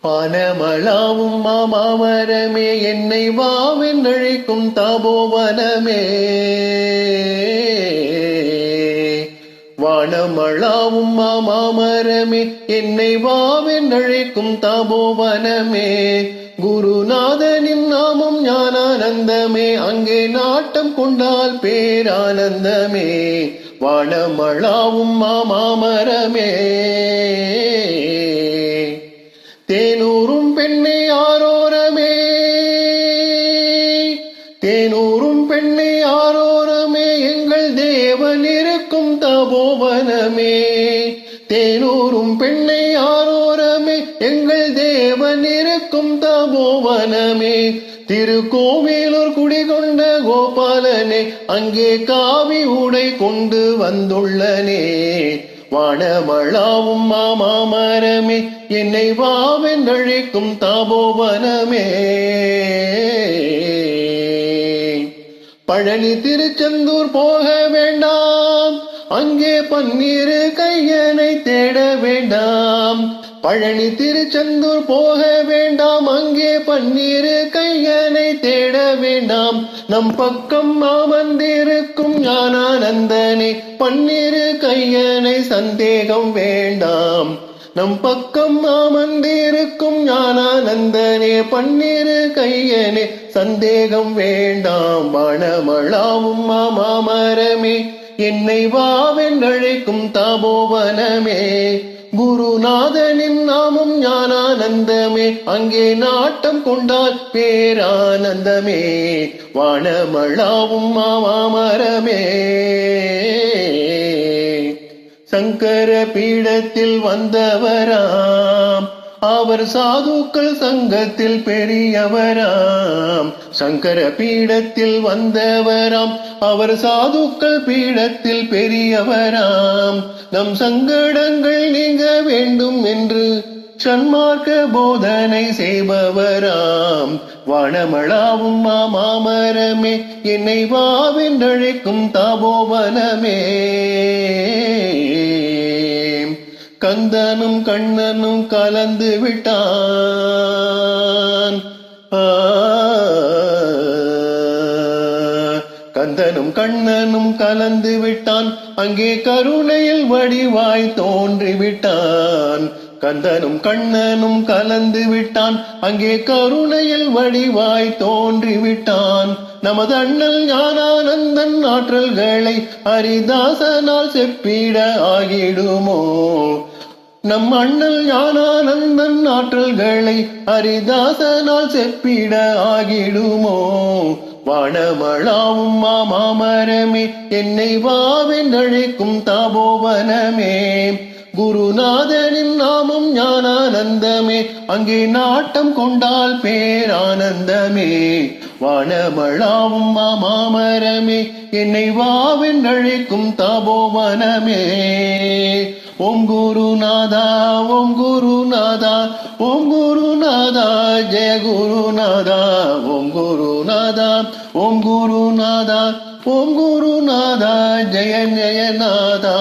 வானமளாவும் மாமரமே என்னை வாவென்றழைக்கும் தபோவனமே. வானமளாவும் மாமரமே என்னை வாவென்றழைக்கும் தபோவனமே. குருநாதனின் நாமம் ஞானானந்தமே, அங்கே நாட்டம் கொண்டால் பேரானந்தமே. வானமளாவும் மாமரமே. தேனூரும் பெண்ணை ஆரோரமே, தேனூரும் பெண்ணை ஆரோரமே, எங்கள் தேவன் இருக்கும் தபோவனமே. தேனூரும் பெண்ணை ஆரோரமே, எங்கள் தேவன் இருக்கும் தபோவனமே. திருக்கோவிலூர் குடிகொண்ட கோபாலனே, அங்கே காவி உடை கொண்டு வந்துள்ளனே. வானமளாவும் மாமரமே என்னை வாவென்றழைக்கும் தபோவனமே. பழனி திருச்செந்தூர் போக வேண்டாம், அங்கே பன்னீரு கையனை தேட வேண்டாம். பழனி திருச்செந்தூர் போக வேண்டாம், அங்கே பன்னீரு கையனை தேட வேண்டாம். நம் பக்கம் அமர்ந்திருக்கும் ஞானானந்தனே, பன்னீரு கையனை சந்தேகம் வேண்டாம். நம் பக்கம் அமர்ந்திருக்கும் ஞானானந்தனே, பன்னீரு கையனே சந்தேகம் வேண்டாம். வானமளாவும் மாமரமே என்னை வாவென்றழைக்கும் தபோவனமே. குருநாதனின் நாமம் ஞானானந்தமே, அங்கே நாட்டம் கொண்டால் பேரானந்தமே. வானமளாவும் மாமரமே. சங்கர பீடத்தில் வந்தவராம், அவர் சாதுக்கள் சங்கத்தில் பெரியவராம். சங்கர பீடத்தில் வந்தவராம், அவர் சாதுக்கள் பீடத்தில் பெரியவராம். நம் சங்கடங்கள் நீங்க வேண்டும் என்று சன்மார்க்க போதனை செய்பவராம். வானமளாவும் மாமரமே என்னை வாவென்றழைக்கும் தபோவனமே. கந்தனும் கண்ணனும் கலந்து விட்டான், கந்தனும் கண்ணனும் கலந்து விட்டான், அங்கே கருணையில் வடிவாய் தோன்றிவிட்டான். கந்தனும் கண்ணனும் கலந்து விட்டான், அங்கே கருணையில் வடிவாய் தோன்றிவிட்டான். நமது அண்ணல் ஞானானந்தன் ஆற்றல்களை ஹரிதாசனால் செப்பிட ஆகிடுமோ? நம் அண்ணல் ஞானானந்தன் ஆற்றல்களை ஹரிதாசனால் செப்பிட ஆகிடுமோ? வானமளாவும் மாமரமே என்னை வாவென்றழைக்கும் தபோவனமே. குருநாதனின் நாமம் ஞானானந்தமே, அங்கே நாட்டம் கொண்டால் பேரானந்தமே. வானமளாவும் மாமரமே என்னை வாவென்றழைக்கும் தபோவனமே. ஓம் குருநாதா, ஓம் குருநாதா, ஓம் குருநாதா, ஜெய குருநாதா. ஓம் குருநாதா, ஓம் குருநாதா, ஓம் குருநாதா, ஜெய ஜெயநாதா.